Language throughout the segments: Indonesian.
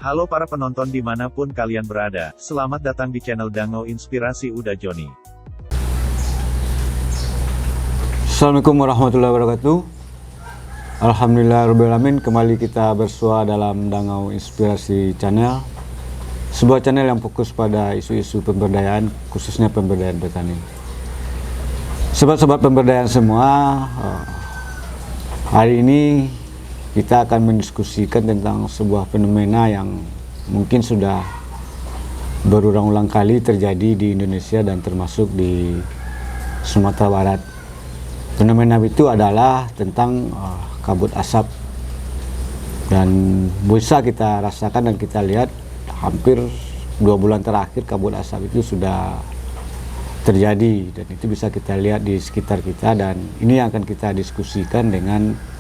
Halo para penonton dimanapun kalian berada, selamat datang di channel Dango Inspirasi Uda Joni. Assalamualaikum warahmatullahi wabarakatuh. Alhamdulillahirrahmanirrahim. Kembali kita bersua dalam Dango Inspirasi Channel, sebuah channel yang fokus pada isu-isu pemberdayaan, khususnya pemberdayaan petani. Sobat-sobat pemberdayaan semua, hari ini kita akan mendiskusikan tentang sebuah fenomena yang mungkin sudah berulang-ulang kali terjadi di Indonesia dan termasuk di Sumatera Barat. Fenomena itu adalah tentang kabut asap, dan bisa kita rasakan dan kita lihat hampir 2 bulan terakhir kabut asap itu sudah terjadi, dan itu bisa kita lihat di sekitar kita, dan ini yang akan kita diskusikan dengan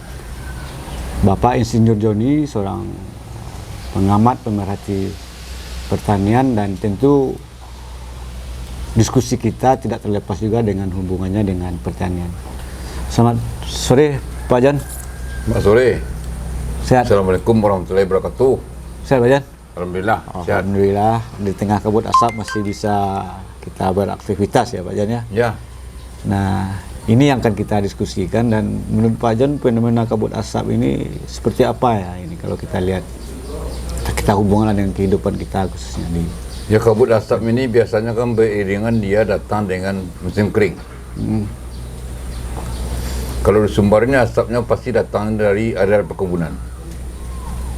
Bapak Insinyur Joni, seorang pengamat pemerhati pertanian, dan tentu diskusi kita tidak terlepas juga dengan hubungannya dengan pertanian. Selamat sore Pak Jan. Selamat sore. Sehat? Assalamualaikum warahmatullahi wabarakatuh. Sehat Pak Jan? Alhamdulillah. Sehat. Alhamdulillah, di tengah kabut asap masih bisa kita beraktivitas ya Pak Jan ya. Ya. Nah, ini yang akan kita diskusikan, dan menurut Pak Jan fenomena kabut asap ini seperti apa ya ini kalau kita lihat, kita hubungkan dengan kehidupan kita khususnya di... Ya, kabut asap ini biasanya kan beriringan dia datang dengan musim kering. Kalau di Sumbarnya asapnya pasti datang dari area perkebunan.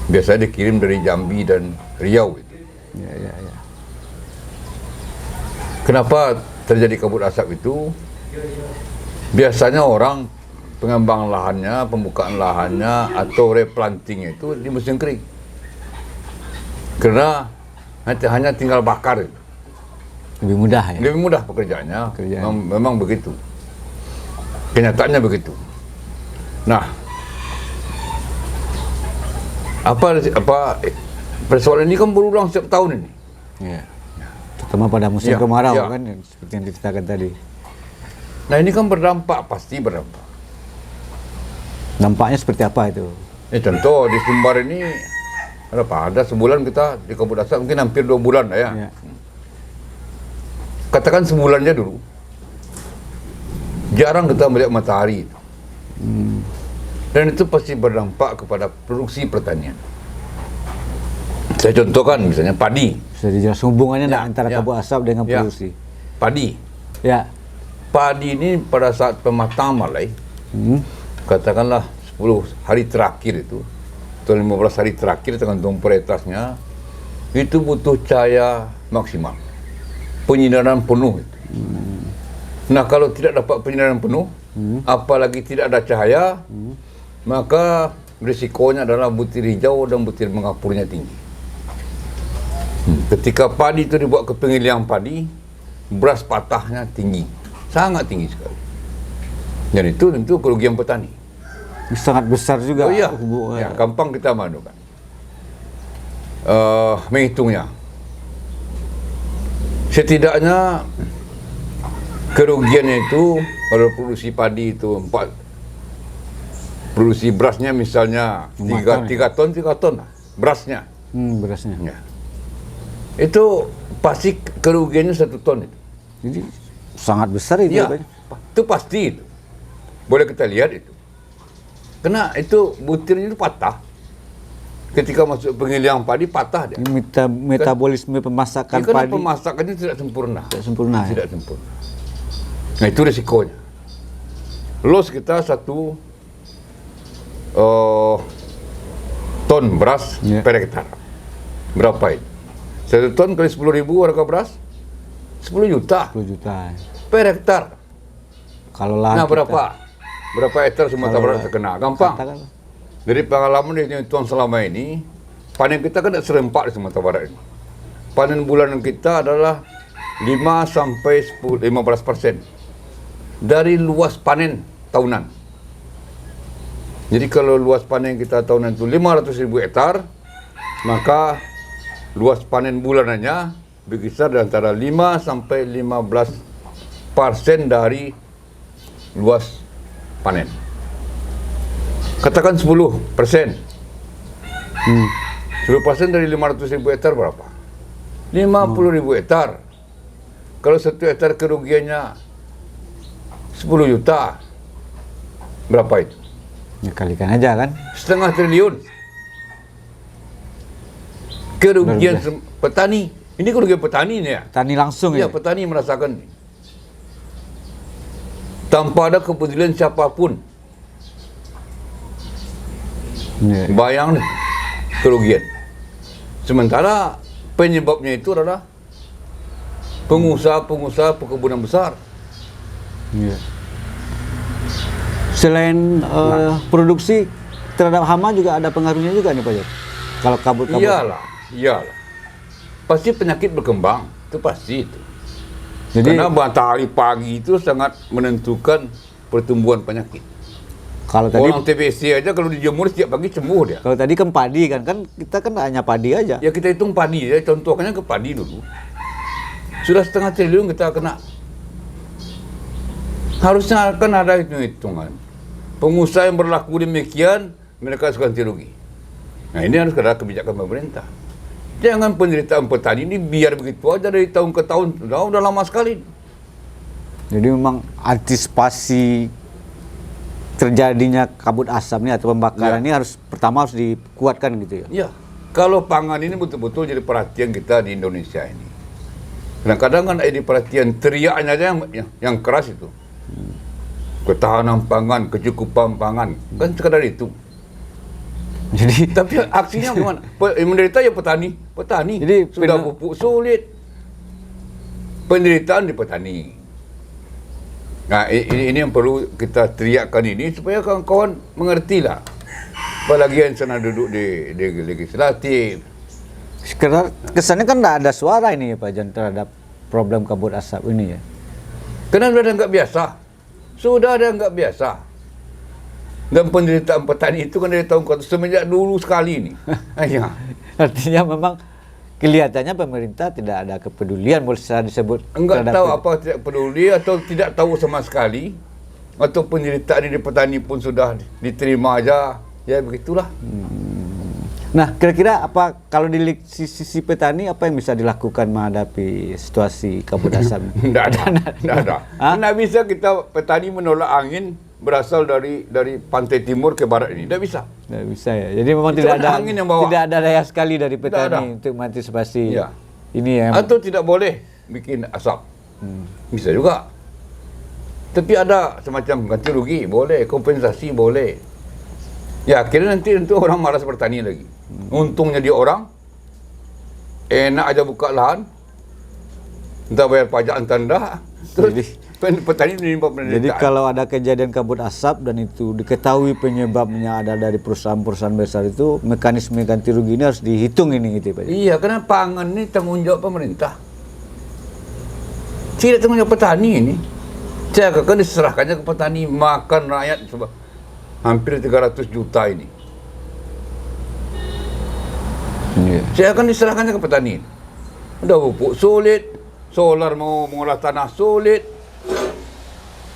Biasanya dikirim dari Jambi dan Riau itu. Ya. Kenapa terjadi kabut asap itu? Biasanya orang pengembang lahannya, pembukaan lahannya atau replanting itu di musim kering. Karena hanya tinggal bakar itu. Lebih mudah ya? Lebih mudah pekerjaannya. Memang begitu. Kenyataannya begitu. Nah, persoalan ini kan berulang setiap tahun ini. Ya. Terutama pada musim kemarau ya. kan, seperti yang diceritakan tadi. Nah, ini kan berdampak, pasti berdampak. Dampaknya seperti apa itu? Contoh di Sumbar ini ada sebulan kita di kabut asap, mungkin hampir 2 bulan ya. Katakan sebulannya dulu, jarang kita melihat matahari. Dan itu pasti berdampak kepada produksi pertanian. Saya contohkan misalnya padi. Bisa dijelaskan hubungannya antara kabut asap dengan produksi? Padi. Ya. Padi ini pada saat pematang malai, katakanlah 10 hari terakhir itu, atau 15 hari terakhir tergantung varietasnya, itu butuh cahaya maksimal, penyinaran penuh itu. Nah, kalau tidak dapat penyinaran penuh, apalagi tidak ada cahaya, maka risikonya adalah butir hijau dan butir mengapurnya tinggi. Ketika padi itu dibuat ke penggilingan padi, beras patahnya tinggi. Sangat tinggi sekali. Dan itu tentu kerugian petani. Sangat besar juga. Oh iya, ya, gampang kita manukan. Menghitungnya. Setidaknya kerugiannya itu, kalau produksi padi itu produksi berasnya misalnya 3 ton lah, berasnya. Berasnya. Ya. Itu pasti kerugiannya 1 ton itu. Jadi sangat besar itu. Ya, itu pasti itu. Boleh kita lihat itu. Karena itu butirnya itu patah. Ketika masuk penggilingan padi patah dia. Metabolisme pemasakan karena padi. pemasakannya tidak sempurna. Tidak sempurna. Tidak sempurna. Nah, itu risikonya. Loss kita 1 ton beras per hektar. Berapa itu? 1 ton kali 10.000 harga beras 10 juta. 10 juta. Per hektar. Kalau lahan berapa hektar Sumatera Barat terkena? Gampang. Dari pengalaman di tahun selama ini, panen kita kan serempak di Sumatera Barat ini. Panen bulanan kita adalah 5-15% dari luas panen tahunan. Jadi kalau luas panen kita tahunan itu 500.000 hektar, maka luas panen bulanannya berkisar antara 5-15% dari luas panen. Katakan 10%. 10% dari 500.000 hektar berapa? 50.000 hektar. Kalau 1 hektar kerugiannya 10 juta, berapa itu? Ya, kalikan aja kan. 0,5 triliun. Kerugian petani. Ini kerugian petani nih ya. Petani langsung Ya, ya. petani merasakan. Tanpa ada kepedulian siapapun. Ya. Bayang nih, kerugian. Sementara penyebabnya itu adalah pengusaha-pengusaha perkebunan besar. Ya. Selain produksi terhadap hama juga ada pengaruhnya juga nih Pak Jod. Kalau kabut-kabut. Iyalah. Pasti penyakit berkembang, itu pasti itu. Jadi Karena matahari pagi itu sangat menentukan pertumbuhan penyakit. kalau tadi Orang TBC aja kalau dijemur setiap pagi sembuh dia. kalau tadi kan padi kan kita kan hanya padi aja. Ya kita hitung padi ya, contohnya ke padi dulu. Sudah 0,5 triliun kita kena. Harusnya akan ada hitung-hitungan. Pengusaha yang berlaku demikian, mereka harus ganti rugi. Nah ini harus ada kebijakan pemerintah. Jangan penderitaan petani ini biar begitu aja dari tahun ke tahun. Udah lama sekali. Jadi memang antisipasi terjadinya kabut asap ini atau pembakaran Ya. ini pertama harus dikuatkan gitu ya. Ya, kalau pangan ini betul-betul jadi perhatian kita di Indonesia ini. Kadang-kadang kan ini perhatian teriaknya aja yang keras itu. Ketahanan pangan, kecukupan pangan, kan sekadar itu. Jadi Tapi aksinya gimana? Yang menderita ya petani. Jadi, Sudah pupuk sulit. Penderitaan di petani. Nah, ini yang perlu kita teriakkan ini supaya kawan-kawan mengerti lah. Apalagi yang sana duduk di legislatif. karena kesannya kan tidak ada suara ini ya Pak Jan terhadap problem kabut asap ini ya. Karena sudah nggak biasa. Sudah ada nggak biasa. Dan penderitaan petani itu kan dari tahun ke semenjak dulu sekali ini. Ya. Artinya memang kelihatannya pemerintah tidak ada kepedulian boleh saya disebut. Enggak terhadap tahu itu. apa tidak peduli atau tidak tahu sama sekali. Atau penderitaan di petani pun sudah diterima aja. Ya begitulah. Nah, kira-kira apa kalau di sisi petani apa yang bisa dilakukan menghadapi situasi kabut asap? Tidak ada. Hah? Tidak bisa kita petani menolak angin berasal dari pantai timur ke barat ini. Tidak bisa. Tidak bisa ya. Jadi memang Itu tidak ada ada angin yang bawa. tidak ada daya sekali dari ada. petani untuk mengantisipasi Ya. ini ya. Atau tidak boleh bikin asap. Bisa juga. Tapi ada semacam ganti rugi, boleh. Kompensasi, boleh. Ya, akhirnya nanti orang malas bertani lagi. Untungnya dia orang, enak aja buka lahan, entah bayar pajak entah enggak. Terus petani menimpa penderitaan. Jadi kalau ada kejadian kabut asap dan itu diketahui penyebabnya ada dari perusahaan-perusahaan besar itu, mekanisme ganti rugi ini harus dihitung ini gitu Pak. Iya, karena pangan ini tanggung jawab pemerintah. Tidak tanggung jawab petani ini. Saya akan diserahkannya ke petani, makan rakyat hampir 300 juta ini. Iya. Saya akan diserahkannya ke petani. Udah pupuk sulit, solar mau mengolah tanah sulit,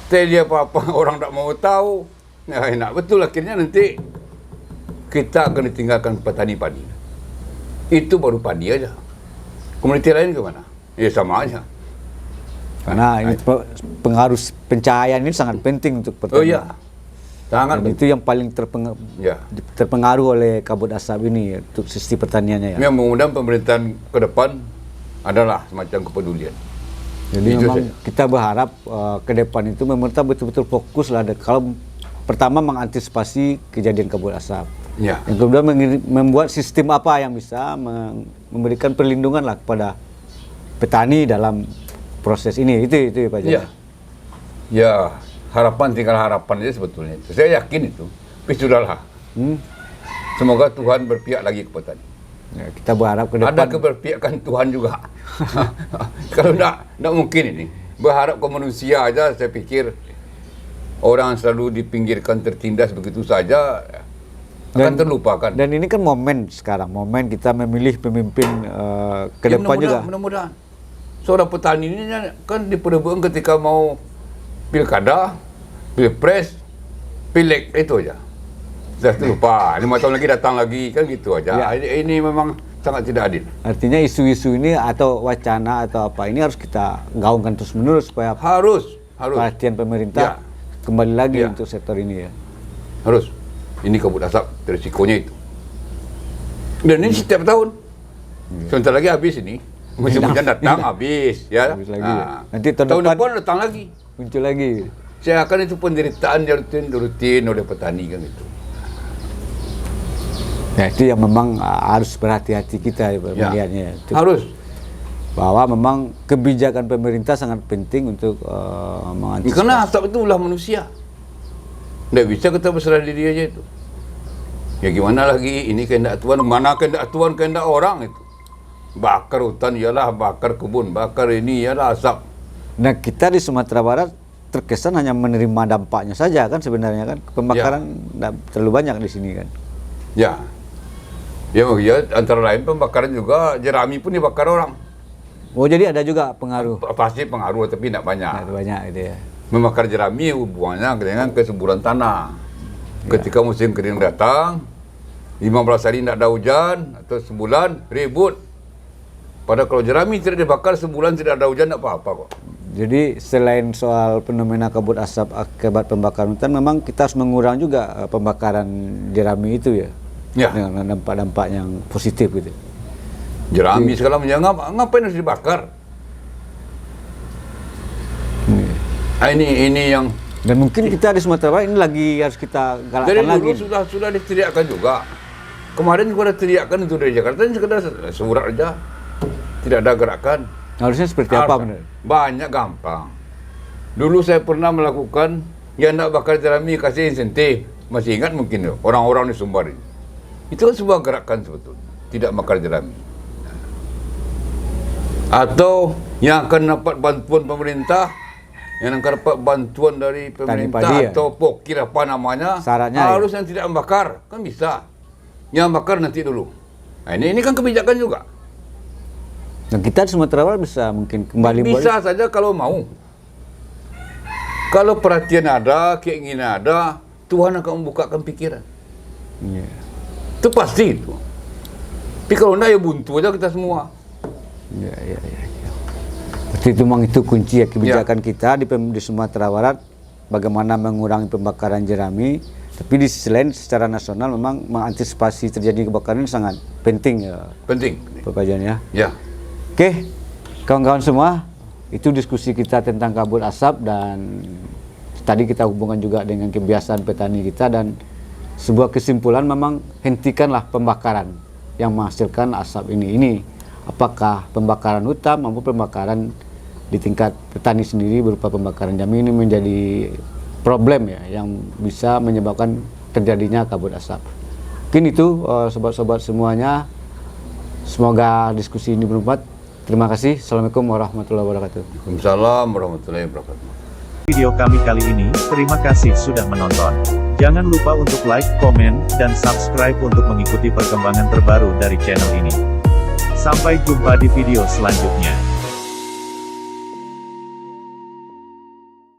teli apa-apa orang tak mau tahu. Ya, enak betul akhirnya nanti kita akan ditinggalkan petani padi. Itu baru padi aja. Komuniti lain gimana? Ya sama aja. Karena ini pengaruh pencahayaan ini sangat penting untuk petani. Oh iya, sangat. Dan itu yang paling Ya. terpengaruh oleh kabut asap ini ya, untuk sisi pertaniannya ya. Yang mudah-mudahan pemerintahan ke depan adalah semacam kepedulian. Jadi Itu memang saja. kita berharap ke depan itu pemerintah betul-betul fokus lah. Kalau pertama mengantisipasi kejadian kabut asap. Ya. Yang kedua membuat sistem apa yang bisa memberikan perlindungan lah kepada petani dalam proses ini. Itu ya Pak Jan. Ya. Ya, harapan tinggal harapan aja sebetulnya itu. Saya yakin itu. Tapi sudahlah. Semoga Tuhan berpihak lagi ke petani. Ya, kita berharap ke depan. Ada keberpihakan Tuhan juga. Kalau enggak mungkin ini. Berharap ke manusia aja, saya pikir orang selalu dipinggirkan, tertindas begitu saja akan terlupakan. Dan ini kan momen sekarang, momen kita memilih pemimpin ke Ya, depan juga. mudah-mudahan. Seorang petani ini kan diperebutkan ketika mau pilkada, pilpres, pileg, itu aja. Sudah lupa, 5 tahun lagi datang lagi, kan gitu aja. Ya. Ini memang sangat tidak adil. Artinya isu-isu ini atau wacana atau apa ini harus kita gaungkan terus-menerus supaya Harus. perhatian pemerintah kembali lagi untuk sektor ini ya. Harus. Ini kabut asap, risikonya itu. Dan ini setiap tahun. Sebentar lagi habis ini. Musim hujan datang, habis. Ya. Habis lagi. Nanti tahun depan datang lagi. Muncul lagi. Saya akan itu penderitaan yang rutin oleh petani kan itu. Ya itu yang memang harus berhati-hati kita melihatnya. Harus. Bahwa memang kebijakan pemerintah sangat penting untuk mengantisipasi. Karena asap itu ulah manusia. Tidak bisa kita berserah diri aja itu. Ya gimana lagi, ini kehendak Tuhan, mana kehendak Tuhan, kehendak orang itu. Bakar hutan ialah bakar kebun, bakar ini ialah asap. Nah kita di Sumatera Barat terkesan hanya menerima dampaknya saja kan sebenarnya kan. Pembakaran tidak terlalu banyak di sini kan. Ya. Ya, antara lain pembakaran juga, jerami pun dibakar orang. Oh jadi ada juga pengaruh. Pasti pengaruh tapi tidak banyak. Tidak banyak gitu ya. Membakar jerami hubungannya dengan kesuburan tanah. Ketika musim kering datang, 15 hari tidak ada hujan atau sebulan ribut. Padahal kalau jerami tidak dibakar sebulan tidak ada hujan, tidak apa-apa kok. Jadi selain soal fenomena kabut asap akibat pembakaran hutan, memang kita harus mengurangi juga pembakaran jerami itu ya. Ya. Dengan dampak-dampak yang positif gitu. Jerami segala macam, ngapain harus dibakar? Ini yang dan mungkin kita di Sumatera Barat ini lagi harus kita galakkan dari lagi. dulu sudah diteriakkan juga. Kemarin juga ada teriakan itu dari Jakarta, ini sekedar surat aja. Tidak ada gerakan. Harusnya seperti apa benar? Banyak gampang. Dulu saya pernah melakukan yang nak bakar jerami kasih insentif. Masih ingat mungkin ya, orang-orang di Sumbar ini. Itu kan sebuah gerakan sebetulnya. Tidak bakar jerami. Atau yang akan dapat bantuan pemerintah, yang akan dapat bantuan dari pemerintah padi, atau pokir apa namanya, syaratnya harus yang tidak membakar, kan bisa. Yang bakar nanti dulu. Nah, ini kan kebijakan juga. Dan kita di Sumatera Barat bisa mungkin kembali Bisa saja kalau mau. Kalau perhatian ada, keinginan ada, Tuhan akan membukakan pikiran. Iya. Itu pasti itu. Tapi kalau enggak ya buntu aja kita semua. Ya. Berarti itu memang itu kunci ya kebijakan kita di Sumatera Barat, bagaimana mengurangi pembakaran jerami. Tapi di sisi lain secara nasional memang mengantisipasi terjadi kebakaran ini sangat penting ya. Penting. Bapak Jan ya. Ya. Oke, kawan-kawan semua, itu diskusi kita tentang kabut asap dan tadi kita hubungkan juga dengan kebiasaan petani kita dan sebuah kesimpulan memang hentikanlah pembakaran yang menghasilkan asap ini. Apakah pembakaran hutan maupun pembakaran di tingkat petani sendiri berupa pembakaran jerami ini menjadi problem ya yang bisa menyebabkan terjadinya kabut asap. Mungkin itu sobat-sobat semuanya. Semoga diskusi ini bermanfaat. Terima kasih. Assalamualaikum warahmatullahi wabarakatuh. Waalaikumsalam warahmatullahi wabarakatuh. Video kami kali ini, terima kasih sudah menonton. Jangan lupa untuk like, komen, dan subscribe untuk mengikuti perkembangan terbaru dari channel ini. Sampai jumpa di video selanjutnya.